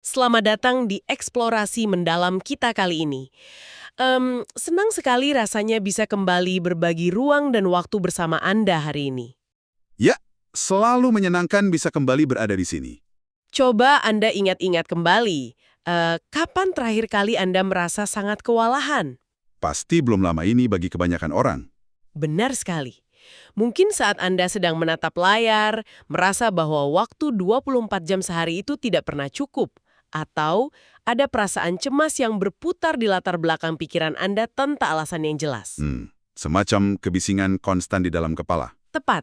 Selamat datang di eksplorasi mendalam kita kali ini. Senang sekali rasanya bisa kembali berbagi ruang dan waktu bersama Anda hari ini. Ya, selalu menyenangkan bisa kembali berada di sini. Coba Anda ingat-ingat kembali, kapan terakhir kali Anda merasa sangat kewalahan? Pasti belum lama ini bagi kebanyakan orang. Benar sekali. Mungkin saat Anda sedang menatap layar, merasa bahwa waktu 24 jam sehari itu tidak pernah cukup. Atau ada perasaan cemas yang berputar di latar belakang pikiran Anda tanpa alasan yang jelas. Semacam kebisingan konstan di dalam kepala. Tepat.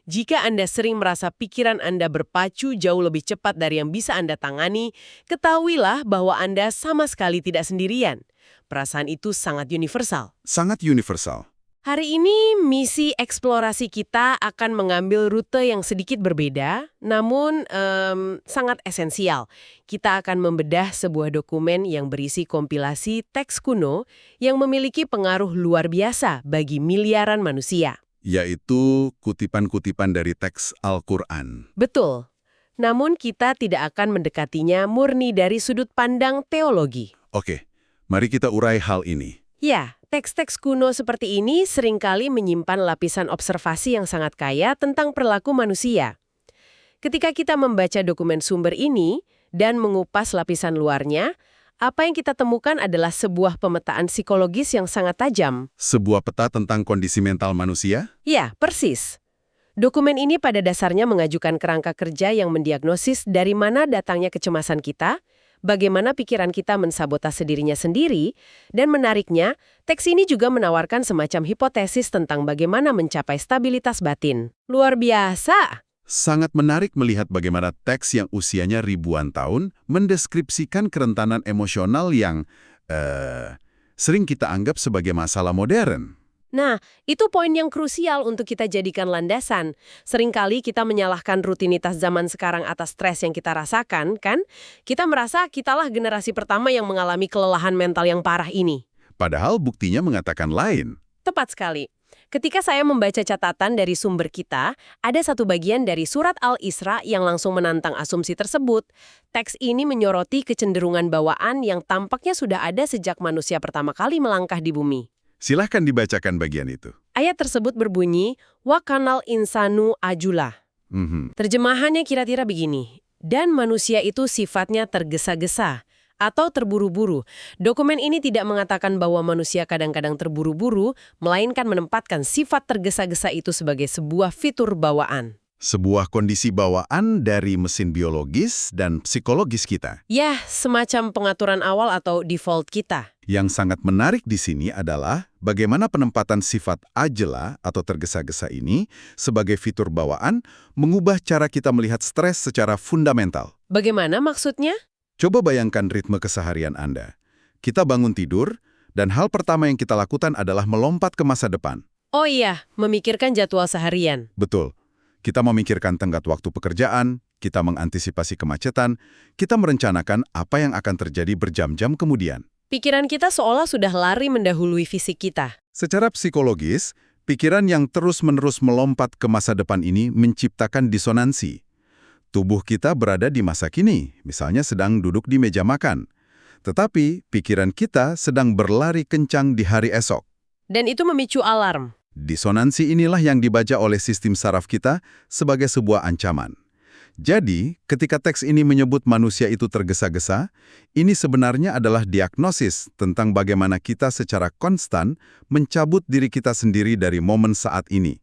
Jika Anda sering merasa pikiran Anda berpacu jauh lebih cepat dari yang bisa Anda tangani, ketahuilah bahwa Anda sama sekali tidak sendirian. Perasaan itu sangat universal. Sangat universal. Hari ini misi eksplorasi kita akan mengambil rute yang sedikit berbeda, namun sangat esensial. Kita akan membedah sebuah dokumen yang berisi kompilasi teks kuno yang memiliki pengaruh luar biasa bagi miliaran manusia. Yaitu kutipan-kutipan dari teks Al-Quran. Betul. Namun kita tidak akan mendekatinya murni dari sudut pandang teologi. Oke, mari kita urai hal ini. Ya, teks-teks kuno seperti ini seringkali menyimpan lapisan observasi yang sangat kaya tentang perilaku manusia. Ketika kita membaca dokumen sumber ini dan mengupas lapisan luarnya, apa yang kita temukan adalah sebuah pemetaan psikologis yang sangat tajam. Sebuah peta tentang kondisi mental manusia? Ya, persis. Dokumen ini pada dasarnya mengajukan kerangka kerja yang mendiagnosis dari mana datangnya kecemasan kita, bagaimana pikiran kita mensabotase dirinya sendiri, dan menariknya, teks ini juga menawarkan semacam hipotesis tentang bagaimana mencapai stabilitas batin. Luar biasa! Sangat menarik melihat bagaimana teks yang usianya ribuan tahun mendeskripsikan kerentanan emosional yang sering kita anggap sebagai masalah modern. Nah, itu poin yang krusial untuk kita jadikan landasan. Seringkali kita menyalahkan rutinitas zaman sekarang atas stres yang kita rasakan, kan? Kita merasa kitalah generasi pertama yang mengalami kelelahan mental yang parah ini. Padahal buktinya mengatakan lain. Tepat sekali. Ketika saya membaca catatan dari sumber kita, ada satu bagian dari surat Al-Isra yang langsung menantang asumsi tersebut. Teks ini menyoroti kecenderungan bawaan yang tampaknya sudah ada sejak manusia pertama kali melangkah di bumi. Silahkan dibacakan bagian itu. Ayat tersebut berbunyi, wa kanal insanu ajulah. Terjemahannya kira-kira begini, dan manusia itu sifatnya tergesa-gesa atau terburu-buru. Dokumen ini tidak mengatakan bahwa manusia kadang-kadang terburu-buru, melainkan menempatkan sifat tergesa-gesa itu sebagai sebuah fitur bawaan. Sebuah kondisi bawaan dari mesin biologis dan psikologis kita. Ya, semacam pengaturan awal atau default kita. Yang sangat menarik di sini adalah bagaimana penempatan sifat ajla atau tergesa-gesa ini sebagai fitur bawaan mengubah cara kita melihat stres secara fundamental. Bagaimana maksudnya? Coba bayangkan ritme keseharian Anda. Kita bangun tidur, dan hal pertama yang kita lakukan adalah melompat ke masa depan. Oh iya, memikirkan jadwal seharian. Betul. Kita memikirkan tenggat waktu pekerjaan, kita mengantisipasi kemacetan, kita merencanakan apa yang akan terjadi berjam-jam kemudian. Pikiran kita seolah sudah lari mendahului fisik kita. Secara psikologis, pikiran yang terus-menerus melompat ke masa depan ini menciptakan disonansi. Tubuh kita berada di masa kini, misalnya sedang duduk di meja makan. Tetapi pikiran kita sedang berlari kencang di hari esok. Dan itu memicu alarm. Disonansi inilah yang dibaca oleh sistem saraf kita sebagai sebuah ancaman. Jadi, ketika teks ini menyebut manusia itu tergesa-gesa, ini sebenarnya adalah diagnosis tentang bagaimana kita secara konstan mencabut diri kita sendiri dari momen saat ini.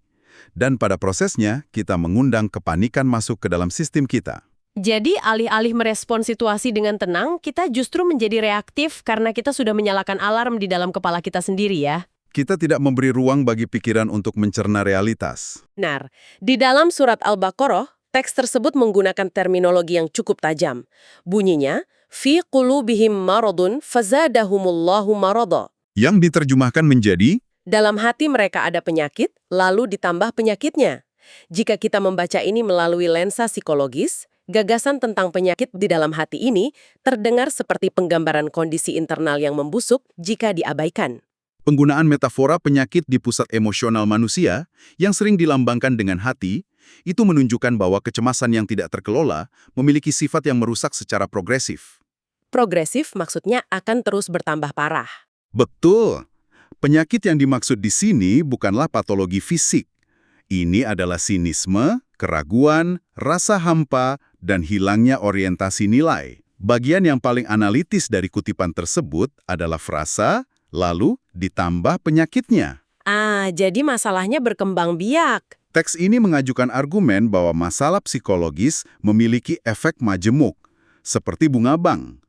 Dan pada prosesnya, kita mengundang kepanikan masuk ke dalam sistem kita. Jadi, alih-alih merespon situasi dengan tenang, kita justru menjadi reaktif karena kita sudah menyalakan alarm di dalam kepala kita sendiri ya. Kita tidak memberi ruang bagi pikiran untuk mencerna realitas. Benar. Di dalam surat Al-Baqarah, teks tersebut menggunakan terminologi yang cukup tajam. Bunyinya, fi qulubihim maradun fazadahumullahu marada. Yang diterjemahkan menjadi, dalam hati mereka ada penyakit, lalu ditambah penyakitnya. Jika kita membaca ini melalui lensa psikologis, gagasan tentang penyakit di dalam hati ini terdengar seperti penggambaran kondisi internal yang membusuk jika diabaikan. Penggunaan metafora penyakit di pusat emosional manusia yang sering dilambangkan dengan hati Itu menunjukkan bahwa kecemasan yang tidak terkelola memiliki sifat yang merusak secara progresif. Progresif maksudnya akan terus bertambah parah. Betul. Penyakit yang dimaksud di sini bukanlah patologi fisik. Ini adalah sinisme, keraguan, rasa hampa, dan hilangnya orientasi nilai. Bagian yang paling analitis dari kutipan tersebut adalah frasa, lalu ditambah penyakitnya. Jadi masalahnya berkembang biak. Teks ini mengajukan argumen bahwa masalah psikologis memiliki efek majemuk, seperti bunga bang.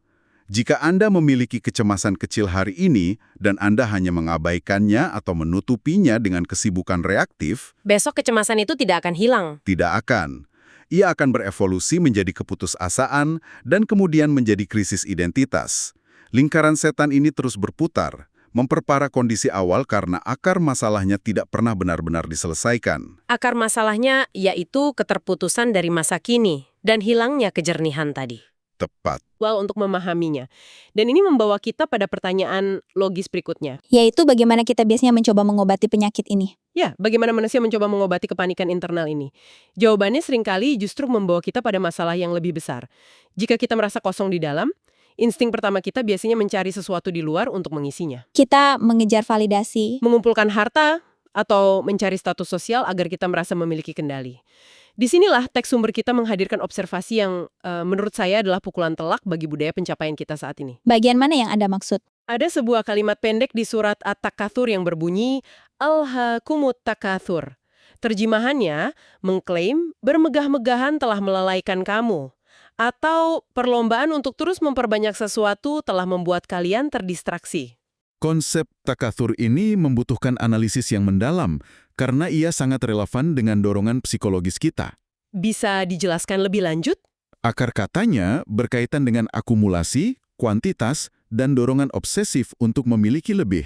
Jika Anda memiliki kecemasan kecil hari ini dan Anda hanya mengabaikannya atau menutupinya dengan kesibukan reaktif, Besok kecemasan itu tidak akan hilang. tidak akan. Ia akan berevolusi menjadi keputusasaan dan kemudian menjadi krisis identitas. Lingkaran setan ini terus berputar, memperparah kondisi awal karena akar masalahnya tidak pernah benar-benar diselesaikan. Akar masalahnya yaitu keterputusan dari masa kini dan hilangnya kejernihan tadi. Tepat. Untuk memahaminya. Dan ini membawa kita pada pertanyaan logis berikutnya. Yaitu bagaimana kita biasanya mencoba mengobati penyakit ini. Ya, bagaimana manusia mencoba mengobati kepanikan internal ini? Jawabannya seringkali justru membawa kita pada masalah yang lebih besar. Jika kita merasa kosong di dalam, insting pertama kita biasanya mencari sesuatu di luar untuk mengisinya. Kita mengejar validasi. Mengumpulkan harta atau mencari status sosial agar kita merasa memiliki kendali. Disinilah teks sumber kita menghadirkan observasi yang menurut saya adalah pukulan telak bagi budaya pencapaian kita saat ini. Bagian mana yang Anda maksud? Ada sebuah kalimat pendek di surat At-Takatsur yang berbunyi, Alhaakumut takatsur. Terjemahannya, mengklaim bermegah-megahan telah melalaikan kamu. Atau perlombaan untuk terus memperbanyak sesuatu telah membuat kalian terdistraksi. Konsep takatsur ini membutuhkan analisis yang mendalam karena ia sangat relevan dengan dorongan psikologis kita. Bisa dijelaskan lebih lanjut? Akar katanya berkaitan dengan akumulasi, kuantitas, dan dorongan obsesif untuk memiliki lebih.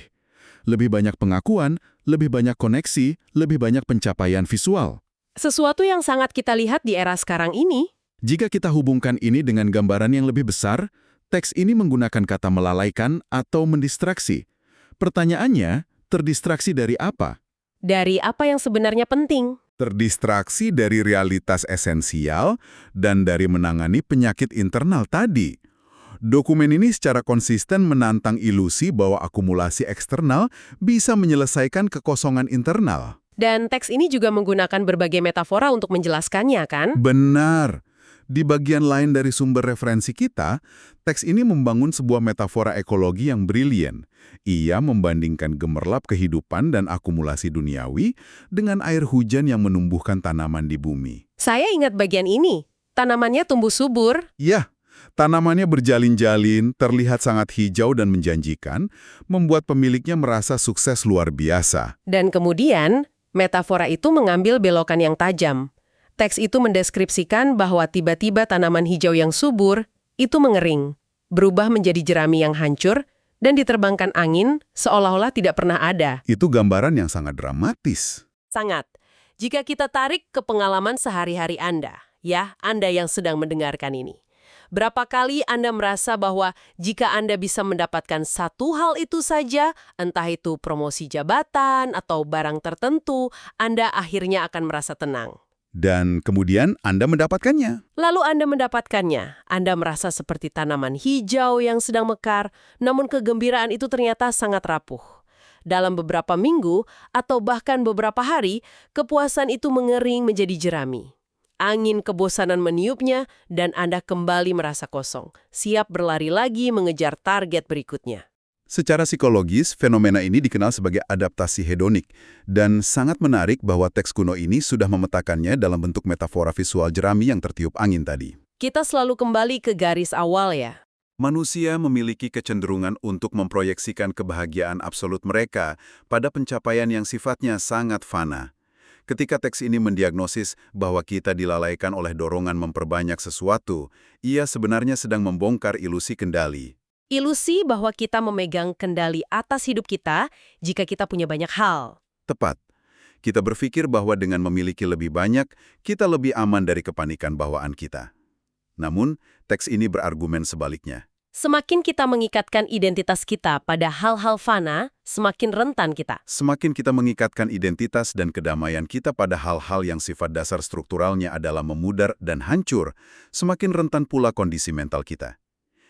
Lebih banyak pengakuan, lebih banyak koneksi, lebih banyak pencapaian visual. Sesuatu yang sangat kita lihat di era sekarang ini. Jika kita hubungkan ini dengan gambaran yang lebih besar, teks ini menggunakan kata melalaikan atau mendistraksi. Pertanyaannya, terdistraksi dari apa? Dari apa yang sebenarnya penting. Terdistraksi dari realitas esensial dan dari menangani penyakit internal tadi. Dokumen ini secara konsisten menantang ilusi bahwa akumulasi eksternal bisa menyelesaikan kekosongan internal. Dan teks ini juga menggunakan berbagai metafora untuk menjelaskannya, kan? Benar. Di bagian lain dari sumber referensi kita, teks ini membangun sebuah metafora ekologi yang brilian. Ia membandingkan gemerlap kehidupan dan akumulasi duniawi dengan air hujan yang menumbuhkan tanaman di bumi. Saya ingat bagian ini. Tanamannya tumbuh subur. Ya, tanamannya berjalin-jalin, terlihat sangat hijau dan menjanjikan, membuat pemiliknya merasa sukses luar biasa. Dan kemudian, metafora itu mengambil belokan yang tajam. Teks itu mendeskripsikan bahwa tiba-tiba tanaman hijau yang subur itu mengering, berubah menjadi jerami yang hancur, dan diterbangkan angin seolah-olah tidak pernah ada. Itu gambaran yang sangat dramatis. Sangat. Jika kita tarik ke pengalaman sehari-hari Anda, ya, Anda yang sedang mendengarkan ini. Berapa kali Anda merasa bahwa jika Anda bisa mendapatkan satu hal itu saja, entah itu promosi jabatan atau barang tertentu, Anda akhirnya akan merasa tenang. Dan kemudian Anda mendapatkannya. Lalu Anda mendapatkannya. Anda merasa seperti tanaman hijau yang sedang mekar, namun kegembiraan itu ternyata sangat rapuh. Dalam beberapa minggu atau bahkan beberapa hari, kepuasan itu mengering menjadi jerami. Angin kebosanan meniupnya dan Anda kembali merasa kosong, siap berlari lagi mengejar target berikutnya. Secara psikologis, fenomena ini dikenal sebagai adaptasi hedonik, dan sangat menarik bahwa teks kuno ini sudah memetakannya dalam bentuk metafora visual jerami yang tertiup angin tadi. Kita selalu kembali ke garis awal ya. Manusia memiliki kecenderungan untuk memproyeksikan kebahagiaan absolut mereka pada pencapaian yang sifatnya sangat fana. Ketika teks ini mendiagnosis bahwa kita dilalaikan oleh dorongan memperbanyak sesuatu, ia sebenarnya sedang membongkar ilusi kendali. Ilusi bahwa kita memegang kendali atas hidup kita jika kita punya banyak hal. Tepat. Kita berpikir bahwa dengan memiliki lebih banyak, kita lebih aman dari kepanikan bawaan kita. Namun, teks ini berargumen sebaliknya. Semakin kita mengikatkan identitas kita pada hal-hal fana, semakin rentan kita. Semakin kita mengikatkan identitas dan kedamaian kita pada hal-hal yang sifat dasar strukturalnya adalah memudar dan hancur, semakin rentan pula kondisi mental kita.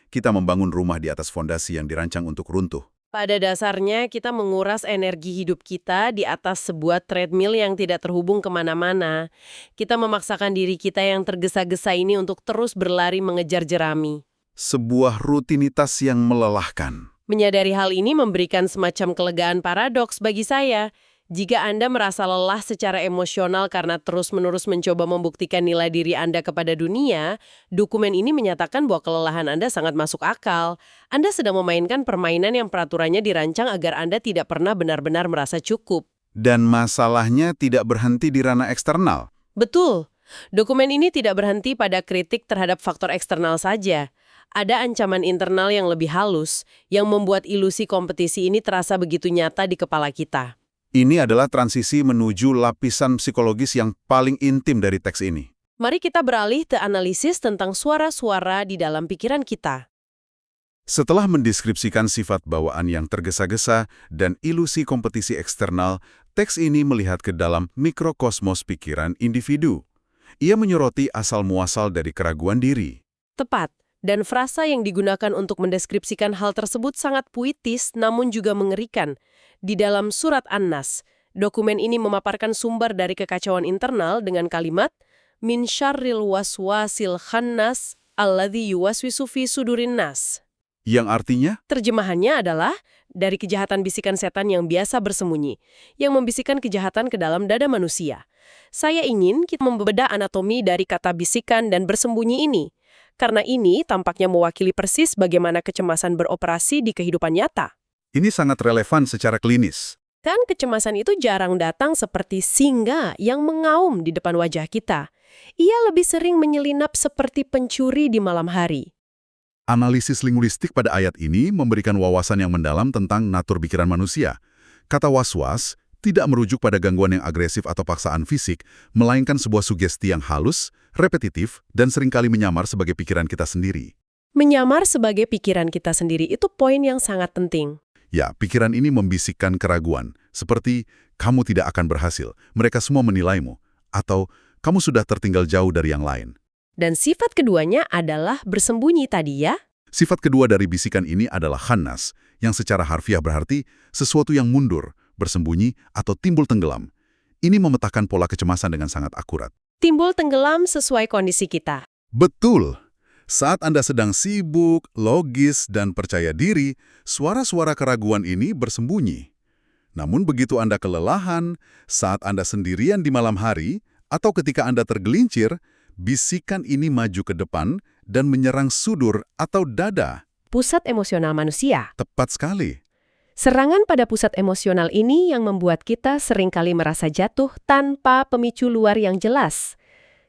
Kita membangun rumah di atas fondasi yang dirancang untuk runtuh. Pada dasarnya, kita menguras energi hidup kita di atas sebuah treadmill yang tidak terhubung kemana-mana. Kita memaksakan diri kita yang tergesa-gesa ini untuk terus berlari mengejar jerami. Sebuah rutinitas yang melelahkan. Menyadari hal ini memberikan semacam kelegaan paradoks bagi saya. Jika Anda merasa lelah secara emosional karena terus-menerus mencoba membuktikan nilai diri Anda kepada dunia, dokumen ini menyatakan bahwa kelelahan Anda sangat masuk akal. Anda sedang memainkan permainan yang peraturannya dirancang agar Anda tidak pernah benar-benar merasa cukup. Dan masalahnya tidak berhenti di ranah eksternal. Betul. Dokumen ini tidak berhenti pada kritik terhadap faktor eksternal saja. Ada ancaman internal yang lebih halus, yang membuat ilusi kompetisi ini terasa begitu nyata di kepala kita. Ini adalah transisi menuju lapisan psikologis yang paling intim dari teks ini. Mari kita beralih ke analisis tentang suara-suara di dalam pikiran kita. Setelah mendeskripsikan sifat bawaan yang tergesa-gesa dan ilusi kompetisi eksternal, teks ini melihat ke dalam mikrokosmos pikiran individu. Ia menyoroti asal-muasal dari keraguan diri. Tepat. Dan frasa yang digunakan untuk mendeskripsikan hal tersebut sangat puitis namun juga mengerikan. Di dalam surat An-Nas, dokumen ini memaparkan sumber dari kekacauan internal dengan kalimat min syarril waswasil khannas alladzi yuwaswisu fi sudurin nas. Yang artinya? Terjemahannya adalah dari kejahatan bisikan setan yang biasa bersembunyi, yang membisikkan kejahatan ke dalam dada manusia. Saya ingin kita membedah anatomi dari kata bisikan dan bersembunyi ini. Karena ini tampaknya mewakili persis bagaimana kecemasan beroperasi di kehidupan nyata. Ini sangat relevan secara klinis. Dan kecemasan itu jarang datang seperti singa yang mengaum di depan wajah kita. Ia lebih sering menyelinap seperti pencuri di malam hari. Analisis linguistik pada ayat ini memberikan wawasan yang mendalam tentang natur pikiran manusia. Kata was-was tidak merujuk pada gangguan yang agresif atau paksaan fisik, melainkan sebuah sugesti yang halus, repetitif, dan seringkali menyamar sebagai pikiran kita sendiri. Menyamar sebagai pikiran kita sendiri itu poin yang sangat penting. Ya, pikiran ini membisikkan keraguan, seperti kamu tidak akan berhasil, mereka semua menilaimu, atau kamu sudah tertinggal jauh dari yang lain. Dan sifat keduanya adalah bersembunyi tadi ya. Sifat kedua dari bisikan ini adalah khannas, yang secara harfiah berarti sesuatu yang mundur, bersembunyi, atau timbul tenggelam. Ini memetakan pola kecemasan dengan sangat akurat. Timbul tenggelam sesuai kondisi kita. Betul. Saat Anda sedang sibuk, logis, dan percaya diri, suara-suara keraguan ini bersembunyi. Namun begitu Anda kelelahan, saat Anda sendirian di malam hari, atau ketika Anda tergelincir, bisikan ini maju ke depan dan menyerang sudur atau dada. Pusat emosional manusia. Tepat sekali. Serangan pada pusat emosional ini yang membuat kita seringkali merasa jatuh tanpa pemicu luar yang jelas.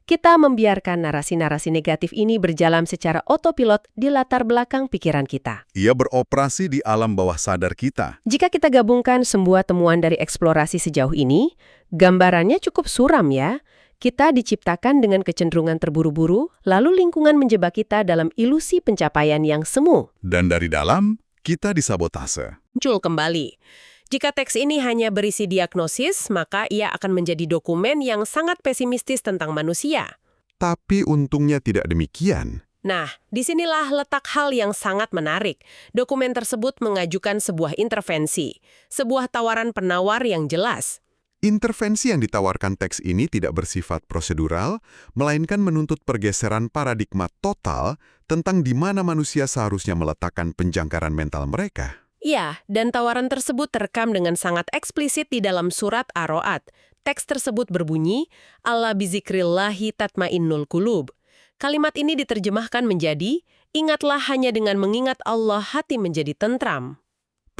Kita membiarkan narasi-narasi negatif ini berjalan secara otopilot di latar belakang pikiran kita. Ia beroperasi di alam bawah sadar kita. Jika kita gabungkan semua temuan dari eksplorasi sejauh ini, gambarannya cukup suram ya. Kita diciptakan dengan kecenderungan terburu-buru, lalu lingkungan menjebak kita dalam ilusi pencapaian yang semu. Dan dari dalam, kita disabotase. Muncul kembali. Jika teks ini hanya berisi diagnosis, maka ia akan menjadi dokumen yang sangat pesimistis tentang manusia. Tapi untungnya tidak demikian. Nah, disinilah letak hal yang sangat menarik. Dokumen tersebut mengajukan sebuah intervensi, sebuah tawaran penawar yang jelas. Intervensi yang ditawarkan teks ini tidak bersifat prosedural, melainkan menuntut pergeseran paradigma total tentang di mana manusia seharusnya meletakkan penjangkaran mental mereka. Iya, dan tawaran tersebut terekam dengan sangat eksplisit di dalam surat Ar-Ra'd. Teks tersebut berbunyi, "Ala bizikrillahi tatmainnul qulub." Kalimat ini diterjemahkan menjadi, "Ingatlah hanya dengan mengingat Allah hati menjadi tentram."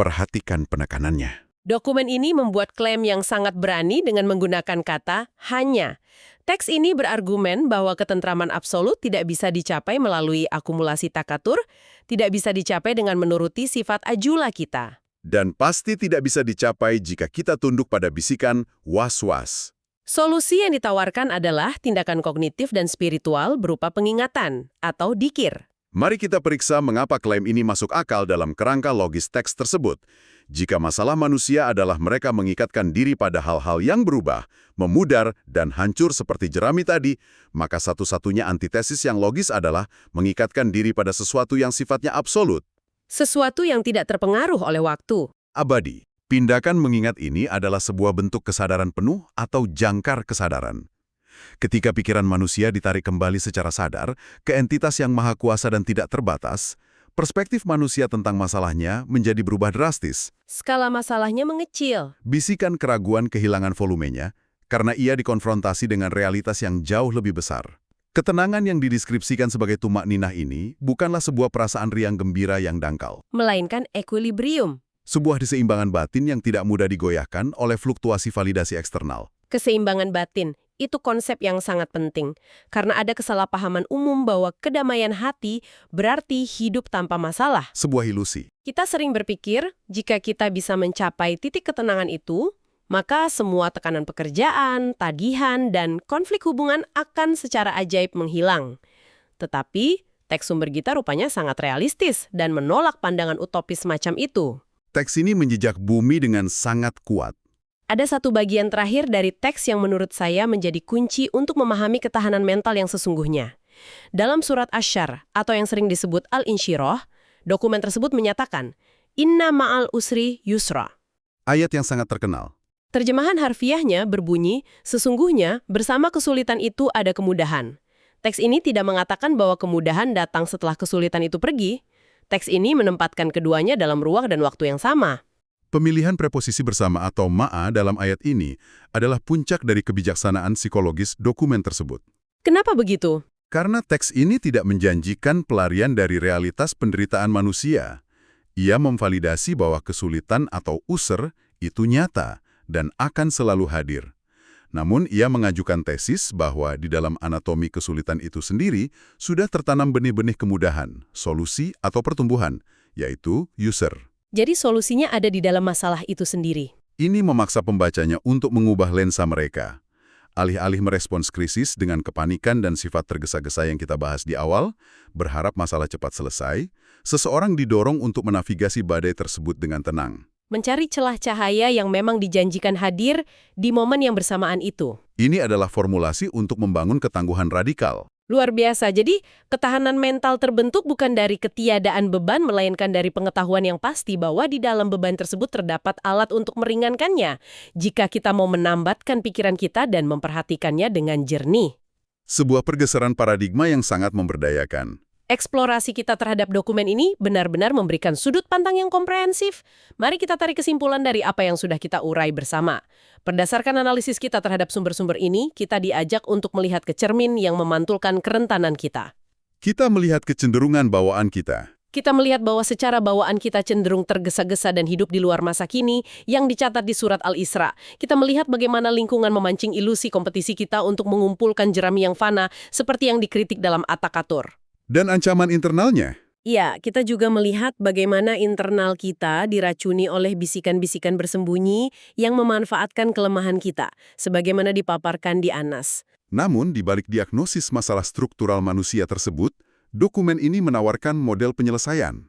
Perhatikan penekanannya. Dokumen ini membuat klaim yang sangat berani dengan menggunakan kata hanya. Teks ini berargumen bahwa ketentraman absolut tidak bisa dicapai melalui akumulasi takatur, tidak bisa dicapai dengan menuruti sifat ajula kita. Dan pasti tidak bisa dicapai jika kita tunduk pada bisikan was-was. Solusi yang ditawarkan adalah tindakan kognitif dan spiritual berupa pengingatan atau dikir. Mari kita periksa mengapa klaim ini masuk akal dalam kerangka logis teks tersebut. Jika masalah manusia adalah mereka mengikatkan diri pada hal-hal yang berubah, memudar, dan hancur seperti jerami tadi, maka satu-satunya antitesis yang logis adalah mengikatkan diri pada sesuatu yang sifatnya absolut. Sesuatu yang tidak terpengaruh oleh waktu. Abadi. Tindakan mengingat ini adalah sebuah bentuk kesadaran penuh atau jangkar kesadaran. Ketika pikiran manusia ditarik kembali secara sadar ke entitas yang maha kuasa dan tidak terbatas, perspektif manusia tentang masalahnya menjadi berubah drastis. Skala masalahnya mengecil. Bisikan keraguan kehilangan volumenya karena ia dikonfrontasi dengan realitas yang jauh lebih besar. Ketenangan yang dideskripsikan sebagai tumak ninah ini bukanlah sebuah perasaan riang gembira yang dangkal. Melainkan equilibrium. Sebuah keseimbangan batin yang tidak mudah digoyahkan oleh fluktuasi validasi eksternal. Keseimbangan batin, itu konsep yang sangat penting. Karena ada kesalahpahaman umum bahwa kedamaian hati berarti hidup tanpa masalah. Sebuah ilusi. Kita sering berpikir, jika kita bisa mencapai titik ketenangan itu, maka semua tekanan pekerjaan, tagihan, dan konflik hubungan akan secara ajaib menghilang. Tetapi, teks sumber kita rupanya sangat realistis dan menolak pandangan utopis macam itu. Teks ini menjejak bumi dengan sangat kuat. Ada satu bagian terakhir dari teks yang menurut saya menjadi kunci untuk memahami ketahanan mental yang sesungguhnya. Dalam surat Asy-Syarr, atau yang sering disebut Al-Insyirah, dokumen tersebut menyatakan, Inna ma'al usri yusra. Ayat yang sangat terkenal. Terjemahan harfiahnya berbunyi, sesungguhnya bersama kesulitan itu ada kemudahan. Teks ini tidak mengatakan bahwa kemudahan datang setelah kesulitan itu pergi. Teks ini menempatkan keduanya dalam ruang dan waktu yang sama. Pemilihan preposisi bersama atau ma'a dalam ayat ini adalah puncak dari kebijaksanaan psikologis dokumen tersebut. Kenapa begitu? Karena teks ini tidak menjanjikan pelarian dari realitas penderitaan manusia. Ia memvalidasi bahwa kesulitan atau usr itu nyata dan akan selalu hadir. Namun ia mengajukan tesis bahwa di dalam anatomi kesulitan itu sendiri sudah tertanam benih-benih kemudahan, solusi atau pertumbuhan, yaitu yusr. Jadi solusinya ada di dalam masalah itu sendiri. Ini memaksa pembacanya untuk mengubah lensa mereka. Alih-alih merespons krisis dengan kepanikan dan sifat tergesa-gesa yang kita bahas di awal, berharap masalah cepat selesai, seseorang didorong untuk menavigasi badai tersebut dengan tenang. Mencari celah cahaya yang memang dijanjikan hadir di momen yang bersamaan itu. Ini adalah formulasi untuk membangun ketangguhan radikal. Luar biasa. Jadi, ketahanan mental terbentuk bukan dari ketiadaan beban, melainkan dari pengetahuan yang pasti bahwa di dalam beban tersebut terdapat alat untuk meringankannya, jika kita mau menambatkan pikiran kita dan memperhatikannya dengan jernih. Sebuah pergeseran paradigma yang sangat memberdayakan. Eksplorasi kita terhadap dokumen ini benar-benar memberikan sudut pandang yang komprehensif. Mari kita tarik kesimpulan dari apa yang sudah kita urai bersama. Berdasarkan analisis kita terhadap sumber-sumber ini, kita diajak untuk melihat ke cermin yang memantulkan kerentanan kita. Kita melihat kecenderungan bawaan kita. Kita melihat bahwa secara bawaan kita cenderung tergesa-gesa dan hidup di luar masa kini yang dicatat di surat Al-Isra. Kita melihat bagaimana lingkungan memancing ilusi kompetisi kita untuk mengumpulkan jerami yang fana seperti yang dikritik dalam At-Takatur. Dan ancaman internalnya. Ya, kita juga melihat bagaimana internal kita diracuni oleh bisikan-bisikan bersembunyi yang memanfaatkan kelemahan kita, sebagaimana dipaparkan di Anas. Namun, di balik diagnosis masalah struktural manusia tersebut, dokumen ini menawarkan model penyelesaian.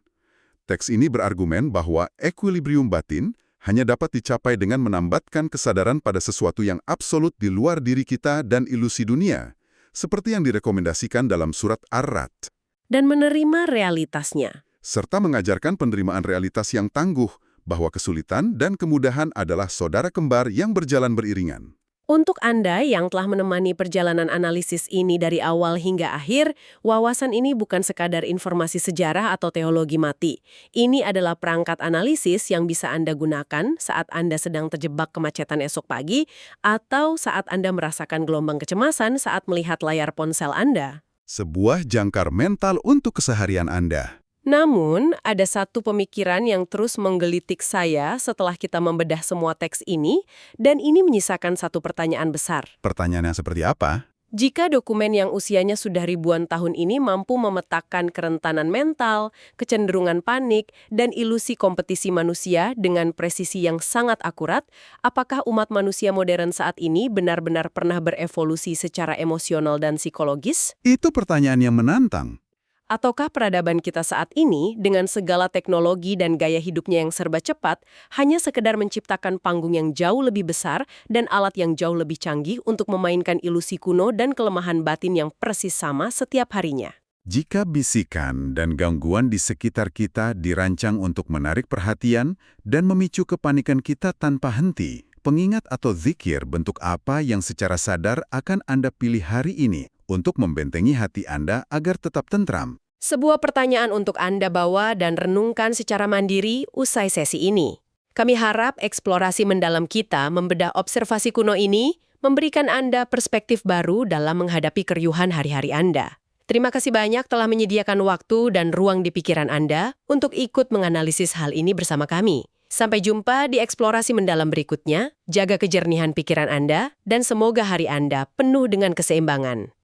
Teks ini berargumen bahwa equilibrium batin hanya dapat dicapai dengan menambatkan kesadaran pada sesuatu yang absolut di luar diri kita dan ilusi dunia, seperti yang direkomendasikan dalam surat Ar-Ra'd. Dan menerima realitasnya. Serta mengajarkan penerimaan realitas yang tangguh, bahwa kesulitan dan kemudahan adalah saudara kembar yang berjalan beriringan. Untuk Anda yang telah menemani perjalanan analisis ini dari awal hingga akhir, wawasan ini bukan sekadar informasi sejarah atau teologi mati. Ini adalah perangkat analisis yang bisa Anda gunakan saat Anda sedang terjebak kemacetan esok pagi atau saat Anda merasakan gelombang kecemasan saat melihat layar ponsel Anda. Sebuah jangkar mental untuk keseharian Anda. Namun, ada satu pemikiran yang terus menggelitik saya setelah kita membedah semua teks ini, dan ini menyisakan satu pertanyaan besar. Pertanyaannya seperti apa? Jika dokumen yang usianya sudah ribuan tahun ini mampu memetakan kerentanan mental, kecenderungan panik, dan ilusi kompetisi manusia dengan presisi yang sangat akurat, apakah umat manusia modern saat ini benar-benar pernah berevolusi secara emosional dan psikologis? Itu pertanyaan yang menantang. Ataukah peradaban kita saat ini, dengan segala teknologi dan gaya hidupnya yang serba cepat, hanya sekedar menciptakan panggung yang jauh lebih besar dan alat yang jauh lebih canggih untuk memainkan ilusi kuno dan kelemahan batin yang persis sama setiap harinya? Jika bisikan dan gangguan di sekitar kita dirancang untuk menarik perhatian dan memicu kepanikan kita tanpa henti, pengingat atau zikir bentuk apa yang secara sadar akan Anda pilih hari ini untuk membentengi hati Anda agar tetap tentram? Sebuah pertanyaan untuk Anda bawa dan renungkan secara mandiri usai sesi ini. Kami harap eksplorasi mendalam kita membedah observasi kuno ini memberikan Anda perspektif baru dalam menghadapi keriuhan hari-hari Anda. Terima kasih banyak telah menyediakan waktu dan ruang di pikiran Anda untuk ikut menganalisis hal ini bersama kami. Sampai jumpa di eksplorasi mendalam berikutnya, jaga kejernihan pikiran Anda, dan semoga hari Anda penuh dengan keseimbangan.